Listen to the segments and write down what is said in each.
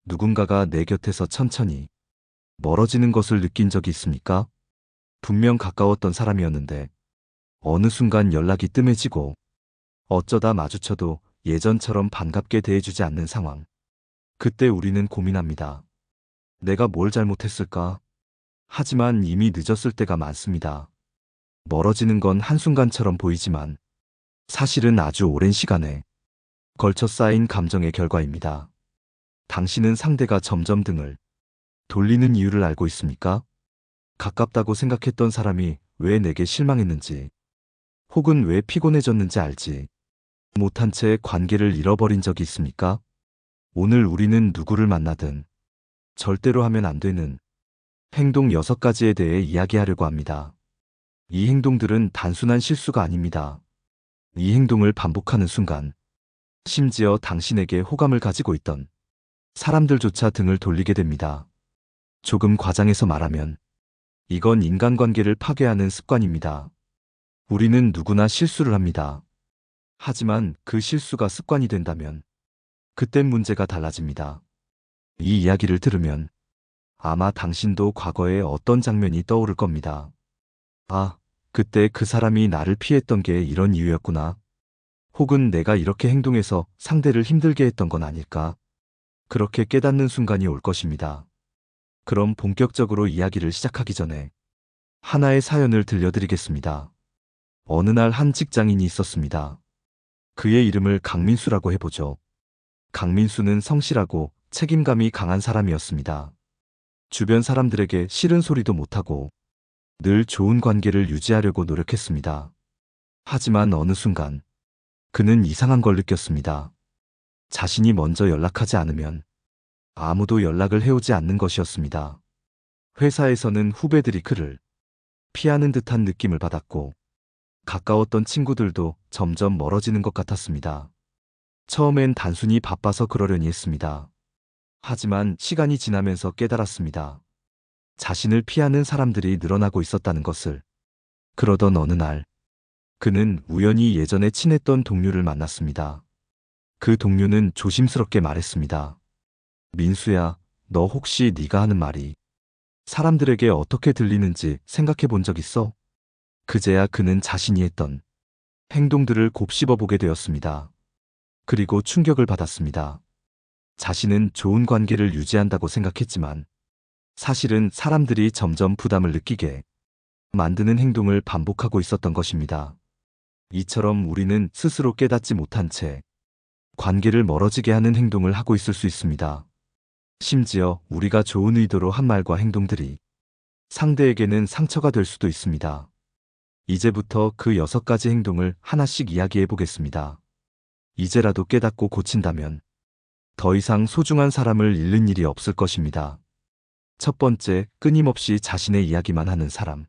누군가가 내 곁에서 천천히 멀어지는 것을 느낀 적이 있습니까? 분명 가까웠던 사람이었는데 어느 순간 연락이 뜸해지고 어쩌다 마주쳐도 예전처럼 반갑게 대해주지 않는 상황. 그때 우리는 고민합니다. 내가 뭘 잘못했을까? 하지만 이미 늦었을 때가 많습니다. 멀어지는 건 한순간처럼 보이지만 사실은 아주 오랜 시간에 걸쳐 쌓인 감정의 결과입니다. 당신은 상대가 점점 등을 돌리는 이유를 알고 있습니까? 가깝다고 생각했던 사람이 왜 내게 실망했는지, 혹은 왜 피곤해졌는지 알지 못한 채 관계를 잃어버린 적이 있습니까? 오늘 우리는 누구를 만나든 절대로 하면 안 되는 행동 6가지에 대해 이야기하려고 합니다. 이 행동들은 단순한 실수가 아닙니다. 이 행동을 반복하는 순간, 심지어 당신에게 호감을 가지고 있던 사람들조차 등을 돌리게 됩니다. 조금 과장해서 말하면 이건 인간관계를 파괴하는 습관입니다. 우리는 누구나 실수를 합니다. 하지만 그 실수가 습관이 된다면 그땐 문제가 달라집니다. 이 이야기를 들으면 아마 당신도 과거에 어떤 장면이 떠오를 겁니다. 아, 그때 그 사람이 나를 피했던 게 이런 이유였구나. 혹은 내가 이렇게 행동해서 상대를 힘들게 했던 건 아닐까. 그렇게 깨닫는 순간이 올 것입니다. 그럼 본격적으로 이야기를 시작하기 전에 하나의 사연을 들려드리겠습니다. 어느 날 한 직장인이 있었습니다. 그의 이름을 강민수라고 해보죠. 강민수는 성실하고 책임감이 강한 사람이었습니다. 주변 사람들에게 싫은 소리도 못하고 늘 좋은 관계를 유지하려고 노력했습니다. 하지만 어느 순간 그는 이상한 걸 느꼈습니다. 자신이 먼저 연락하지 않으면 아무도 연락을 해오지 않는 것이었습니다. 회사에서는 후배들이 그를 피하는 듯한 느낌을 받았고 가까웠던 친구들도 점점 멀어지는 것 같았습니다. 처음엔 단순히 바빠서 그러려니 했습니다. 하지만 시간이 지나면서 깨달았습니다. 자신을 피하는 사람들이 늘어나고 있었다는 것을. 그러던 어느 날 그는 우연히 예전에 친했던 동료를 만났습니다. 그 동료는 조심스럽게 말했습니다. 민수야, 너 혹시 네가 하는 말이 사람들에게 어떻게 들리는지 생각해 본 적 있어? 그제야 그는 자신이 했던 행동들을 곱씹어 보게 되었습니다. 그리고 충격을 받았습니다. 자신은 좋은 관계를 유지한다고 생각했지만 사실은 사람들이 점점 부담을 느끼게 만드는 행동을 반복하고 있었던 것입니다. 이처럼 우리는 스스로 깨닫지 못한 채 관계를 멀어지게 하는 행동을 하고 있을 수 있습니다. 심지어 우리가 좋은 의도로 한 말과 행동들이 상대에게는 상처가 될 수도 있습니다. 이제부터 그 6가지 행동을 하나씩 이야기해 보겠습니다. 이제라도 깨닫고 고친다면 더 이상 소중한 사람을 잃는 일이 없을 것입니다. 첫 번째, 끊임없이 자신의 이야기만 하는 사람.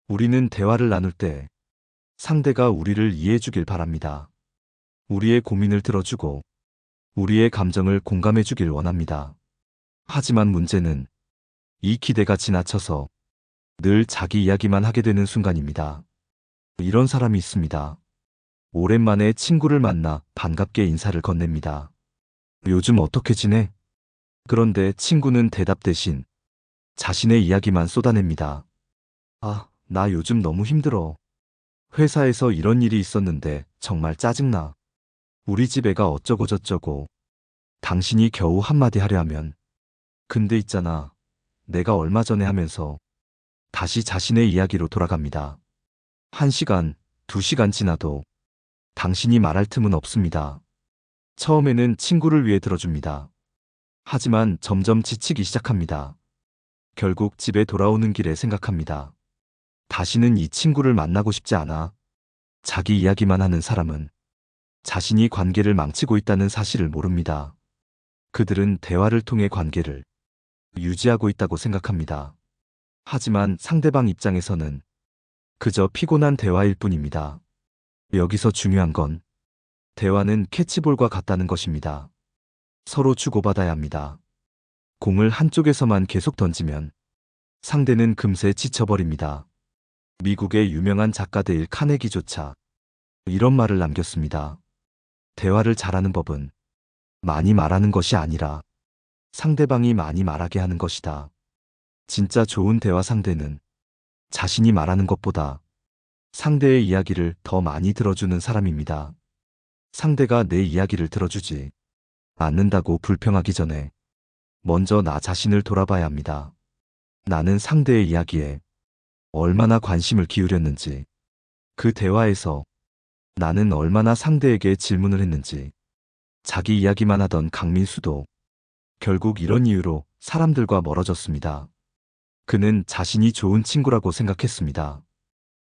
우리는 대화를 나눌 때 상대가 우리를 이해해 주길 바랍니다. 우리의 고민을 들어주고 우리의 감정을 공감해 주길 원합니다. 하지만 문제는 이 기대가 지나쳐서 늘 자기 이야기만 하게 되는 순간입니다. 이런 사람이 있습니다. 오랜만에 친구를 만나 반갑게 인사를 건넵니다. 요즘 어떻게 지내? 그런데 친구는 대답 대신 자신의 이야기만 쏟아냅니다. 아, 나 요즘 너무 힘들어. 회사에서 이런 일이 있었는데 정말 짜증나. 우리 집 애가 어쩌고저쩌고. 당신이 겨우 한마디 하려 하면 근데 있잖아. 내가 얼마 전에 하면서 다시 자신의 이야기로 돌아갑니다. 1시간, 2시간 지나도 당신이 말할 틈은 없습니다. 처음에는 친구를 위해 들어줍니다. 하지만 점점 지치기 시작합니다. 결국 집에 돌아오는 길에 생각합니다. 다시는 이 친구를 만나고 싶지 않아. 자기 이야기만 하는 사람은 자신이 관계를 망치고 있다는 사실을 모릅니다. 그들은 대화를 통해 관계를 유지하고 있다고 생각합니다. 하지만 상대방 입장에서는 그저 피곤한 대화일 뿐입니다. 여기서 중요한 건 대화는 캐치볼과 같다는 것입니다. 서로 주고받아야 합니다. 공을 한쪽에서만 계속 던지면 상대는 금세 지쳐버립니다. 미국의 유명한 작가 데일 카네기조차 이런 말을 남겼습니다. 대화를 잘하는 법은 많이 말하는 것이 아니라 상대방이 많이 말하게 하는 것이다. 진짜 좋은 대화 상대는 자신이 말하는 것보다 상대의 이야기를 더 많이 들어주는 사람입니다. 상대가 내 이야기를 들어주지 않는다고 불평하기 전에 먼저 나 자신을 돌아봐야 합니다. 나는 상대의 이야기에 얼마나 관심을 기울였는지, 그 대화에서 나는 얼마나 상대에게 질문을 했는지. 자기 이야기만 하던 강민수도 결국 이런 이유로 사람들과 멀어졌습니다. 그는 자신이 좋은 친구라고 생각했습니다.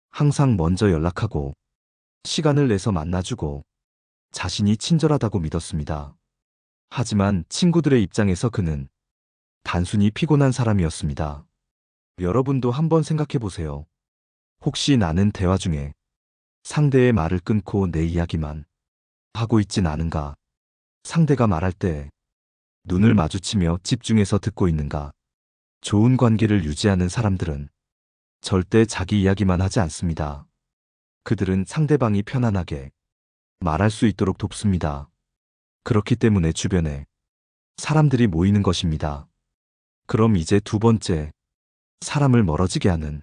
항상 먼저 연락하고 시간을 내서 만나주고 자신이 친절하다고 믿었습니다. 하지만 친구들의 입장에서 그는 단순히 피곤한 사람이었습니다. 여러분도 한번 생각해 보세요. 혹시 나는 대화 중에 상대의 말을 끊고 내 이야기만 하고 있진 않은가? 상대가 말할 때 눈을 마주치며 집중해서 듣고 있는가? 좋은 관계를 유지하는 사람들은 절대 자기 이야기만 하지 않습니다. 그들은 상대방이 편안하게 말할 수 있도록 돕습니다. 그렇기 때문에 주변에 사람들이 모이는 것입니다. 그럼 이제 두 번째, 사람을 멀어지게 하는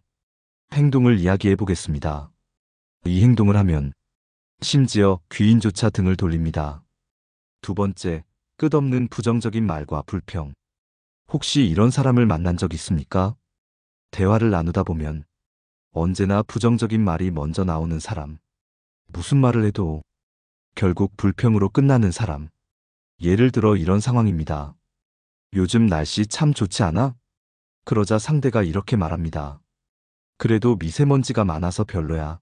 행동을 이야기해 보겠습니다. 이 행동을 하면 심지어 귀인조차 등을 돌립니다. 두 번째, 끝없는 부정적인 말과 불평. 혹시 이런 사람을 만난 적 있습니까? 대화를 나누다 보면 언제나 부정적인 말이 먼저 나오는 사람. 무슨 말을 해도 결국 불평으로 끝나는 사람. 예를 들어 이런 상황입니다. 요즘 날씨 참 좋지 않아? 그러자 상대가 이렇게 말합니다. 그래도 미세먼지가 많아서 별로야.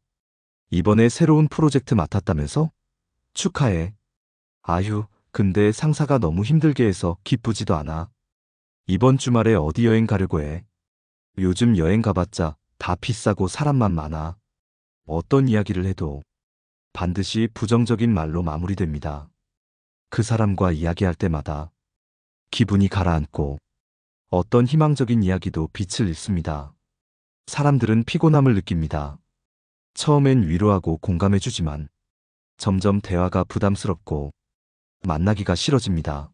이번에 새로운 프로젝트 맡았다면서? 축하해. 아휴, 근데 상사가 너무 힘들게 해서 기쁘지도 않아. 이번 주말에 어디 여행 가려고 해? 요즘 여행 가봤자 다 비싸고 사람만 많아. 어떤 이야기를 해도 반드시 부정적인 말로 마무리됩니다. 그 사람과 이야기할 때마다 기분이 가라앉고 어떤 희망적인 이야기도 빛을 잃습니다. 사람들은 피곤함을 느낍니다. 처음엔 위로하고 공감해주지만 점점 대화가 부담스럽고 만나기가 싫어집니다.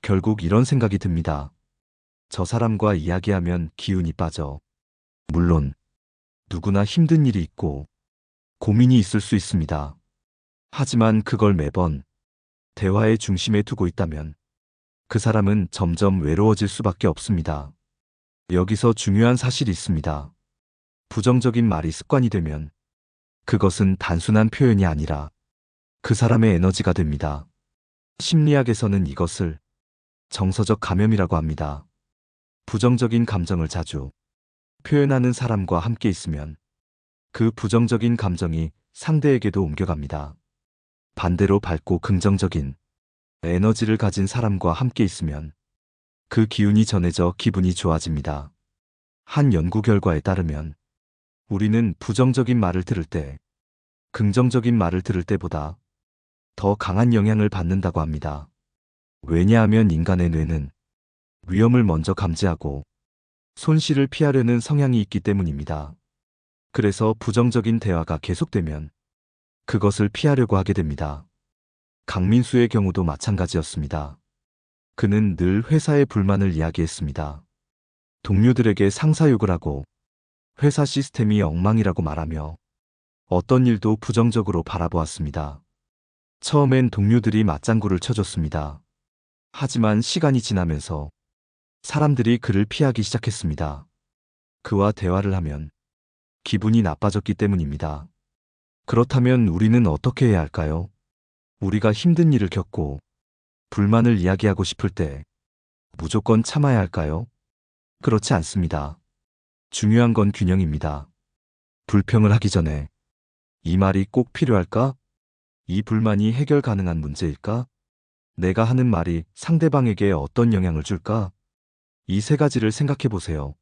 결국 이런 생각이 듭니다. 저 사람과 이야기하면 기운이 빠져. 물론 누구나 힘든 일이 있고 고민이 있을 수 있습니다. 하지만 그걸 매번 대화의 중심에 두고 있다면 그 사람은 점점 외로워질 수밖에 없습니다. 여기서 중요한 사실이 있습니다. 부정적인 말이 습관이 되면 그것은 단순한 표현이 아니라 그 사람의 에너지가 됩니다. 심리학에서는 이것을 정서적 감염이라고 합니다. 부정적인 감정을 자주 표현하는 사람과 함께 있으면 그 부정적인 감정이 상대에게도 옮겨갑니다. 반대로 밝고 긍정적인 에너지를 가진 사람과 함께 있으면 그 기운이 전해져 기분이 좋아집니다. 한 연구 결과에 따르면 우리는 부정적인 말을 들을 때 긍정적인 말을 들을 때보다 더 강한 영향을 받는다고 합니다. 왜냐하면 인간의 뇌는 위험을 먼저 감지하고 손실을 피하려는 성향이 있기 때문입니다. 그래서 부정적인 대화가 계속되면 그것을 피하려고 하게 됩니다. 강민수의 경우도 마찬가지였습니다. 그는 늘 회사의 불만을 이야기했습니다. 동료들에게 상사욕을 하고 회사 시스템이 엉망이라고 말하며 어떤 일도 부정적으로 바라보았습니다. 처음엔 동료들이 맞장구를 쳐줬습니다. 하지만 시간이 지나면서 사람들이 그를 피하기 시작했습니다. 그와 대화를 하면 기분이 나빠졌기 때문입니다. 그렇다면 우리는 어떻게 해야 할까요? 우리가 힘든 일을 겪고 불만을 이야기하고 싶을 때 무조건 참아야 할까요? 그렇지 않습니다. 중요한 건 균형입니다. 불평을 하기 전에 이 말이 꼭 필요할까? 이 불만이 해결 가능한 문제일까? 내가 하는 말이 상대방에게 어떤 영향을 줄까? 이 세 가지를 생각해 보세요.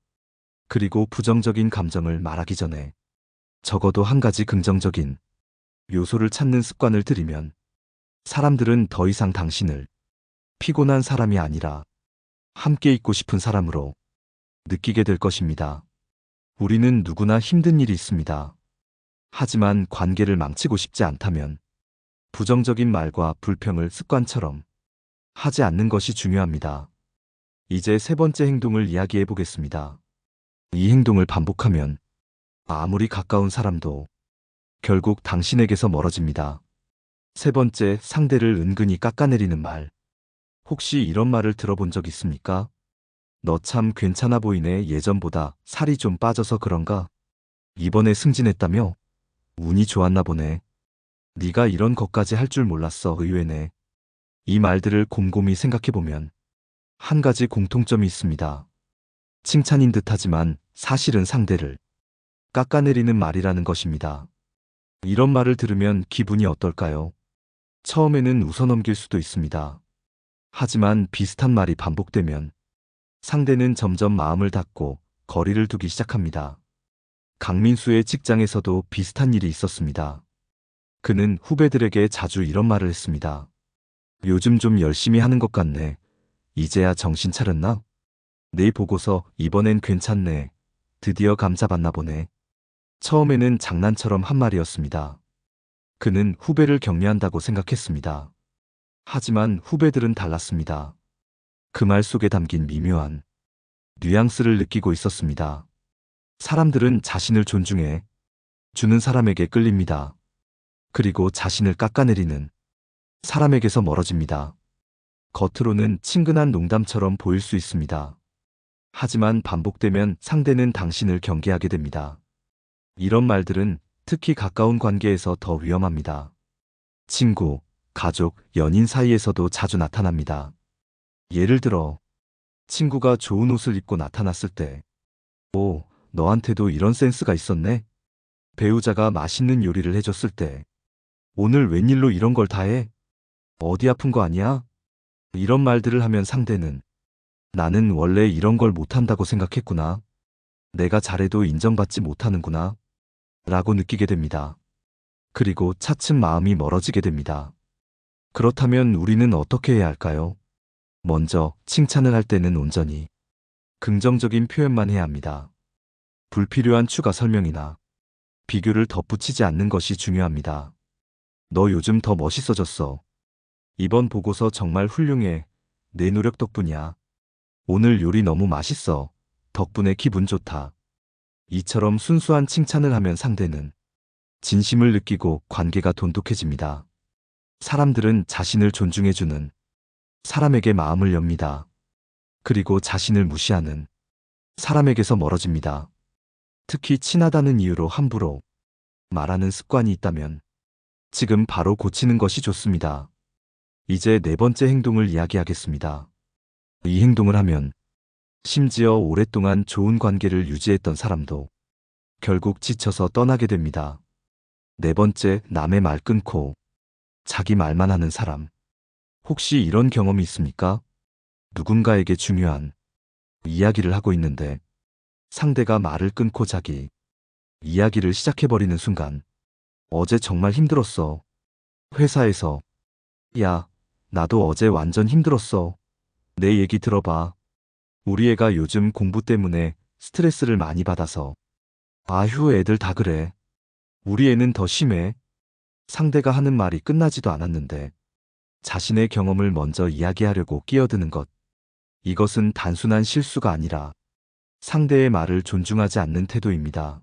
그리고 부정적인 감정을 말하기 전에 적어도 한 가지 긍정적인 요소를 찾는 습관을 들이면 사람들은 더 이상 당신을 피곤한 사람이 아니라 함께 있고 싶은 사람으로 느끼게 될 것입니다. 우리는 누구나 힘든 일이 있습니다. 하지만 관계를 망치고 싶지 않다면 부정적인 말과 불평을 습관처럼 하지 않는 것이 중요합니다. 이제 세 번째 행동을 이야기해 보겠습니다. 이 행동을 반복하면 아무리 가까운 사람도 결국 당신에게서 멀어집니다. 세 번째, 상대를 은근히 깎아내리는 말. 혹시 이런 말을 들어본 적 있습니까? 너 참 괜찮아 보이네. 예전보다 살이 좀 빠져서 그런가? 이번에 승진했다며? 운이 좋았나 보네. 네가 이런 것까지 할 줄 몰랐어. 의외네. 이 말들을 곰곰이 생각해보면 한 가지 공통점이 있습니다. 칭찬인 듯하지만 사실은 상대를 깎아내리는 말이라는 것입니다. 이런 말을 들으면 기분이 어떨까요? 처음에는 웃어넘길 수도 있습니다. 하지만 비슷한 말이 반복되면 상대는 점점 마음을 닫고 거리를 두기 시작합니다. 강민수의 직장에서도 비슷한 일이 있었습니다. 그는 후배들에게 자주 이런 말을 했습니다. 요즘 좀 열심히 하는 것 같네. 이제야 정신 차렸나? 내 보고서 이번엔 괜찮네. 드디어 감 잡았나 보네. 처음에는 장난처럼 한 말이었습니다. 그는 후배를 격려한다고 생각했습니다. 하지만 후배들은 달랐습니다. 그 말 속에 담긴 미묘한 뉘앙스를 느끼고 있었습니다. 사람들은 자신을 존중해 주는 사람에게 끌립니다. 그리고 자신을 깎아내리는 사람에게서 멀어집니다. 겉으로는 친근한 농담처럼 보일 수 있습니다. 하지만 반복되면 상대는 당신을 경계하게 됩니다. 이런 말들은 특히 가까운 관계에서 더 위험합니다. 친구, 가족, 연인 사이에서도 자주 나타납니다. 예를 들어, 친구가 좋은 옷을 입고 나타났을 때, 오, 너한테도 이런 센스가 있었네? 배우자가 맛있는 요리를 해줬을 때, 오늘 웬일로 이런 걸 다 해? 어디 아픈 거 아니야? 이런 말들을 하면 상대는 나는 원래 이런 걸 못한다고 생각했구나. 내가 잘해도 인정받지 못하는구나. 라고 느끼게 됩니다. 그리고 차츰 마음이 멀어지게 됩니다. 그렇다면 우리는 어떻게 해야 할까요? 먼저 칭찬을 할 때는 온전히 긍정적인 표현만 해야 합니다. 불필요한 추가 설명이나 비교를 덧붙이지 않는 것이 중요합니다. 너 요즘 더 멋있어졌어. 이번 보고서 정말 훌륭해. 내 노력 덕분이야. 오늘 요리 너무 맛있어. 덕분에 기분 좋다. 이처럼 순수한 칭찬을 하면 상대는 진심을 느끼고 관계가 돈독해집니다. 사람들은 자신을 존중해주는 사람에게 마음을 엽니다. 그리고 자신을 무시하는 사람에게서 멀어집니다. 특히 친하다는 이유로 함부로 말하는 습관이 있다면 지금 바로 고치는 것이 좋습니다. 이제 네 번째 행동을 이야기하겠습니다. 이 행동을 하면 심지어 오랫동안 좋은 관계를 유지했던 사람도 결국 지쳐서 떠나게 됩니다. 네 번째, 남의 말 끊고 자기 말만 하는 사람. 혹시 이런 경험이 있습니까? 누군가에게 중요한 이야기를 하고 있는데 상대가 말을 끊고 자기 이야기를 시작해버리는 순간 어제 정말 힘들었어. 회사에서 야, 나도 어제 완전 힘들었어. 내 얘기 들어봐. 우리 애가 요즘 공부 때문에 스트레스를 많이 받아서. 아휴, 애들 다 그래. 우리 애는 더 심해. 상대가 하는 말이 끝나지도 않았는데 자신의 경험을 먼저 이야기하려고 끼어드는 것. 이것은 단순한 실수가 아니라 상대의 말을 존중하지 않는 태도입니다.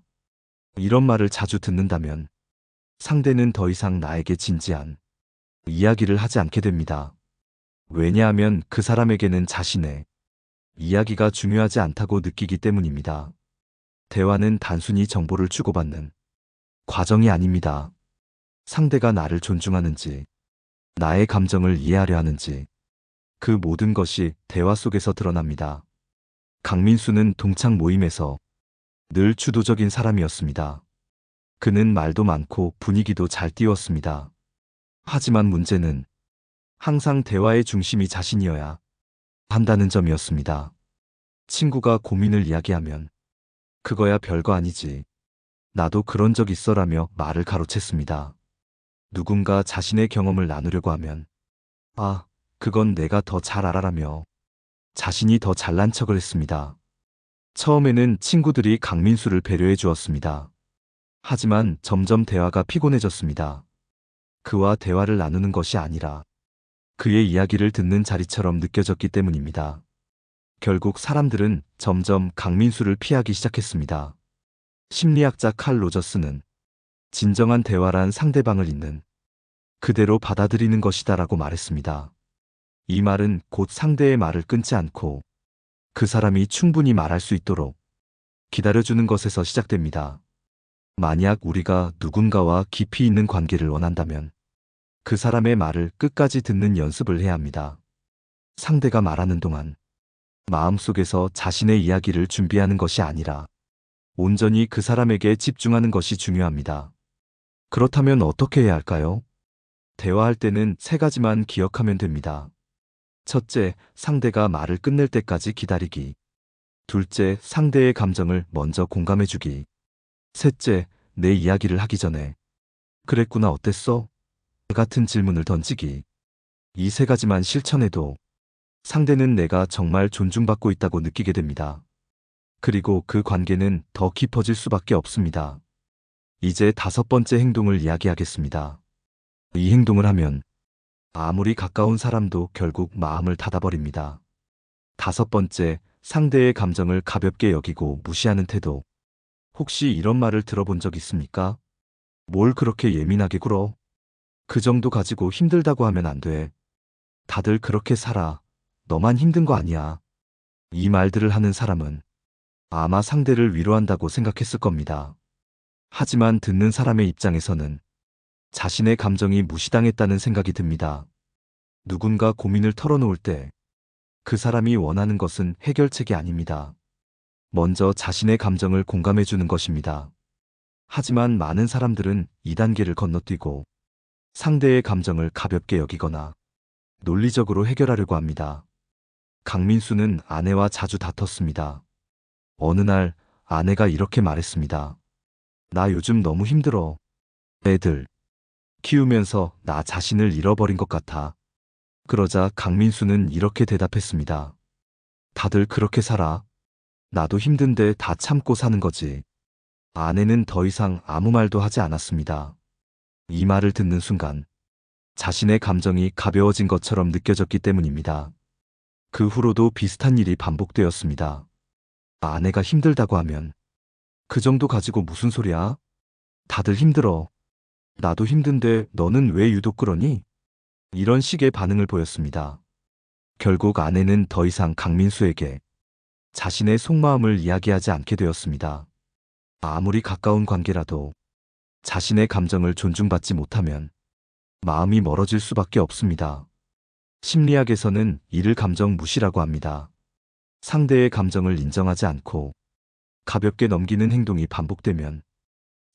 이런 말을 자주 듣는다면 상대는 더 이상 나에게 진지한 이야기를 하지 않게 됩니다. 왜냐하면 그 사람에게는 자신의 이야기가 중요하지 않다고 느끼기 때문입니다. 대화는 단순히 정보를 주고받는 과정이 아닙니다. 상대가 나를 존중하는지, 나의 감정을 이해하려 하는지, 그 모든 것이 대화 속에서 드러납니다. 강민수는 동창 모임에서 늘 주도적인 사람이었습니다. 그는 말도 많고 분위기도 잘 띄웠습니다. 하지만 문제는 항상 대화의 중심이 자신이어야 한다는 점이었습니다. 친구가 고민을 이야기하면 그거야 별거 아니지. 나도 그런 적 있어라며 말을 가로챘습니다. 누군가 자신의 경험을 나누려고 하면 아, 그건 내가 더 잘 알아라며 자신이 더 잘난 척을 했습니다. 처음에는 친구들이 강민수를 배려해 주었습니다. 하지만 점점 대화가 피곤해졌습니다. 그와 대화를 나누는 것이 아니라 그의 이야기를 듣는 자리처럼 느껴졌기 때문입니다. 결국 사람들은 점점 강민수를 피하기 시작했습니다. 심리학자 칼 로저스는 진정한 대화란 상대방을 있는 그대로 받아들이는 것이다라고 말했습니다. 이 말은 곧 상대의 말을 끊지 않고 그 사람이 충분히 말할 수 있도록 기다려주는 것에서 시작됩니다. 만약 우리가 누군가와 깊이 있는 관계를 원한다면 그 사람의 말을 끝까지 듣는 연습을 해야 합니다. 상대가 말하는 동안 마음속에서 자신의 이야기를 준비하는 것이 아니라 온전히 그 사람에게 집중하는 것이 중요합니다. 그렇다면 어떻게 해야 할까요? 대화할 때는 세 가지만 기억하면 됩니다. 첫째, 상대가 말을 끝낼 때까지 기다리기. 둘째, 상대의 감정을 먼저 공감해주기. 셋째, 내 이야기를 하기 전에 그랬구나 어땠어? 같은 질문을 던지기. 이 세 가지만 실천해도 상대는 내가 정말 존중받고 있다고 느끼게 됩니다. 그리고 그 관계는 더 깊어질 수밖에 없습니다. 이제 다섯 번째 행동을 이야기하겠습니다. 이 행동을 하면 아무리 가까운 사람도 결국 마음을 닫아버립니다. 다섯 번째, 상대의 감정을 가볍게 여기고 무시하는 태도. 혹시 이런 말을 들어본 적 있습니까? 뭘 그렇게 예민하게 굴어? 그 정도 가지고 힘들다고 하면 안 돼. 다들 그렇게 살아. 너만 힘든 거 아니야. 이 말들을 하는 사람은 아마 상대를 위로한다고 생각했을 겁니다. 하지만 듣는 사람의 입장에서는 자신의 감정이 무시당했다는 생각이 듭니다. 누군가 고민을 털어놓을 때 그 사람이 원하는 것은 해결책이 아닙니다. 먼저 자신의 감정을 공감해주는 것입니다. 하지만 많은 사람들은 이 단계를 건너뛰고 상대의 감정을 가볍게 여기거나 논리적으로 해결하려고 합니다. 강민수는 아내와 자주 다퉜습니다. 어느 날 아내가 이렇게 말했습니다. 나 요즘 너무 힘들어. 애들 키우면서 나 자신을 잃어버린 것 같아. 그러자 강민수는 이렇게 대답했습니다. 다들 그렇게 살아. 나도 힘든데 다 참고 사는 거지. 아내는 더 이상 아무 말도 하지 않았습니다. 이 말을 듣는 순간 자신의 감정이 가벼워진 것처럼 느껴졌기 때문입니다. 그 후로도 비슷한 일이 반복되었습니다. 아내가 힘들다고 하면 그 정도 가지고 무슨 소리야? 다들 힘들어. 나도 힘든데 너는 왜 유독 그러니? 이런 식의 반응을 보였습니다. 결국 아내는 더 이상 강민수에게 자신의 속마음을 이야기하지 않게 되었습니다. 아무리 가까운 관계라도 자신의 감정을 존중받지 못하면 마음이 멀어질 수밖에 없습니다. 심리학에서는 이를 감정 무시라고 합니다. 상대의 감정을 인정하지 않고 가볍게 넘기는 행동이 반복되면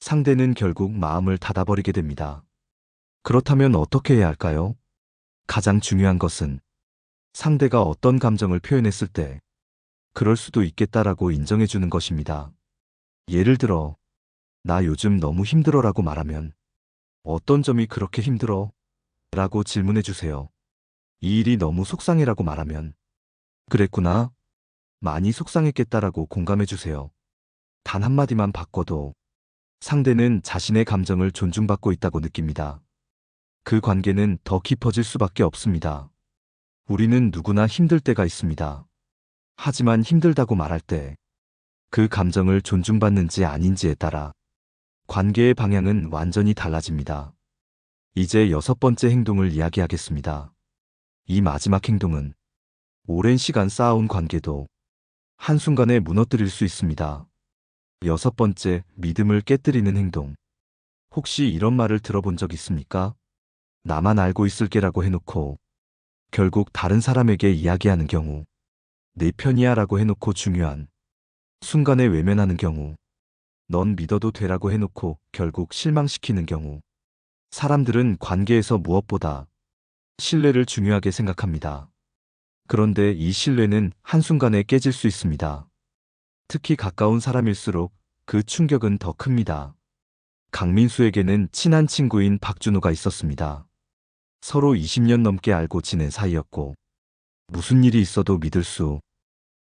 상대는 결국 마음을 닫아버리게 됩니다. 그렇다면 어떻게 해야 할까요? 가장 중요한 것은 상대가 어떤 감정을 표현했을 때 그럴 수도 있겠다라고 인정해주는 것입니다. 예를 들어, 나 요즘 너무 힘들어라고 말하면 어떤 점이 그렇게 힘들어? 라고 질문해주세요. 이 일이 너무 속상해라고 말하면 그랬구나. 많이 속상했겠다라고 공감해주세요. 단 한마디만 바꿔도 상대는 자신의 감정을 존중받고 있다고 느낍니다. 그 관계는 더 깊어질 수밖에 없습니다. 우리는 누구나 힘들 때가 있습니다. 하지만 힘들다고 말할 때 그 감정을 존중받는지 아닌지에 따라 관계의 방향은 완전히 달라집니다. 이제 여섯 번째 행동을 이야기하겠습니다. 이 마지막 행동은 오랜 시간 쌓아온 관계도 한순간에 무너뜨릴 수 있습니다. 여섯 번째, 믿음을 깨뜨리는 행동. 혹시 이런 말을 들어본 적 있습니까? 나만 알고 있을게라고 해놓고 결국 다른 사람에게 이야기하는 경우, 내 편이야 라고 해놓고 중요한 순간에 외면하는 경우, 넌 믿어도 되라고 해놓고 결국 실망시키는 경우, 사람들은 관계에서 무엇보다 신뢰를 중요하게 생각합니다. 그런데 이 신뢰는 한순간에 깨질 수 있습니다. 특히 가까운 사람일수록 그 충격은 더 큽니다. 강민수에게는 친한 친구인 박준호가 있었습니다. 서로 20년 넘게 알고 지낸 사이였고 무슨 일이 있어도 믿을 수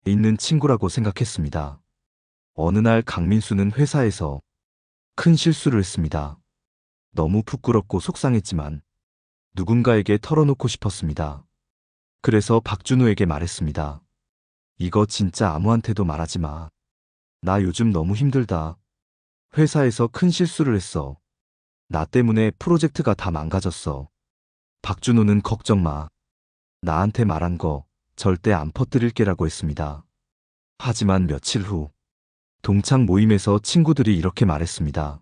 있는 친구라고 생각했습니다. 어느 날 강민수는 회사에서 큰 실수를 했습니다. 너무 부끄럽고 속상했지만 누군가에게 털어놓고 싶었습니다. 그래서 박준호에게 말했습니다. 이거 진짜 아무한테도 말하지 마. 나 요즘 너무 힘들다. 회사에서 큰 실수를 했어. 나 때문에 프로젝트가 다 망가졌어. 박준호는 걱정 마. 나한테 말한 거 절대 안 퍼뜨릴게라고 했습니다. 하지만 며칠 후 동창 모임에서 친구들이 이렇게 말했습니다.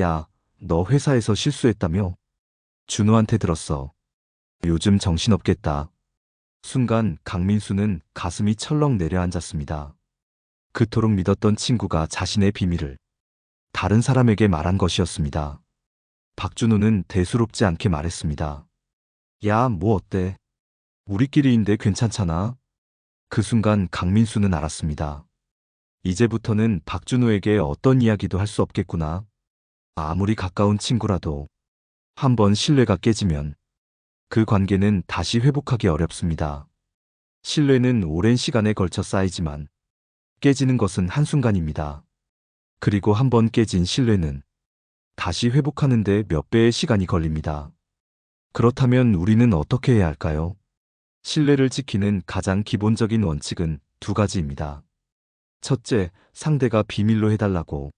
야, 너 회사에서 실수했다며? 준호한테 들었어. 요즘 정신없겠다. 순간 강민수는 가슴이 철렁 내려앉았습니다. 그토록 믿었던 친구가 자신의 비밀을 다른 사람에게 말한 것이었습니다. 박준호는 대수롭지 않게 말했습니다. 야, 뭐 어때? 우리끼리인데 괜찮잖아. 그 순간 강민수는 알았습니다. 이제부터는 박준호에게 어떤 이야기도 할 수 없겠구나. 아무리 가까운 친구라도 한번 신뢰가 깨지면 그 관계는 다시 회복하기 어렵습니다. 신뢰는 오랜 시간에 걸쳐 쌓이지만 깨지는 것은 한순간입니다. 그리고 한번 깨진 신뢰는 다시 회복하는데 몇 배의 시간이 걸립니다. 그렇다면 우리는 어떻게 해야 할까요? 신뢰를 지키는 가장 기본적인 원칙은 두 가지입니다. 첫째, 상대가 비밀로 해달라고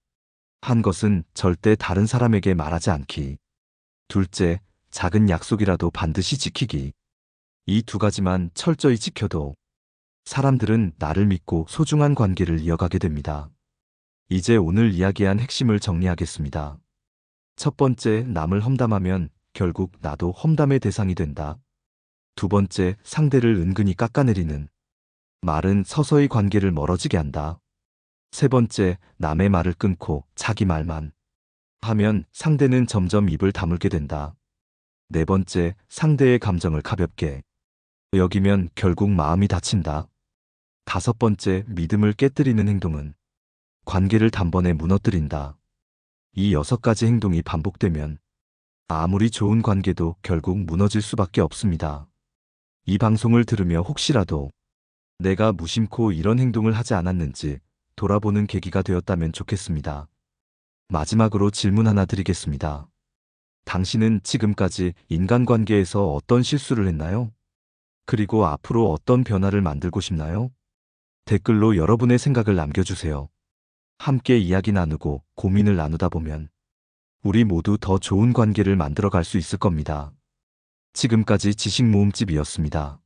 한 것은 절대 다른 사람에게 말하지 않기. 둘째, 작은 약속이라도 반드시 지키기. 이 두 가지만 철저히 지켜도 사람들은 나를 믿고 소중한 관계를 이어가게 됩니다. 이제 오늘 이야기한 핵심을 정리하겠습니다. 첫 번째, 남을 험담하면 결국 나도 험담의 대상이 된다. 두 번째, 상대를 은근히 깎아내리는 말은 서서히 관계를 멀어지게 한다. 세 번째, 남의 말을 끊고 자기 말만 하면 상대는 점점 입을 다물게 된다. 네 번째, 상대의 감정을 가볍게 여기면 결국 마음이 다친다. 다섯 번째, 믿음을 깨뜨리는 행동은 관계를 단번에 무너뜨린다. 이 6가지 행동이 반복되면 아무리 좋은 관계도 결국 무너질 수밖에 없습니다. 이 방송을 들으며 혹시라도 내가 무심코 이런 행동을 하지 않았는지 돌아보는 계기가 되었다면 좋겠습니다. 마지막으로 질문 하나 드리겠습니다. 당신은 지금까지 인간관계에서 어떤 실수를 했나요? 그리고 앞으로 어떤 변화를 만들고 싶나요? 댓글로 여러분의 생각을 남겨주세요. 함께 이야기 나누고 고민을 나누다 보면 우리 모두 더 좋은 관계를 만들어 갈 수 있을 겁니다. 지금까지 지식모음집이었습니다.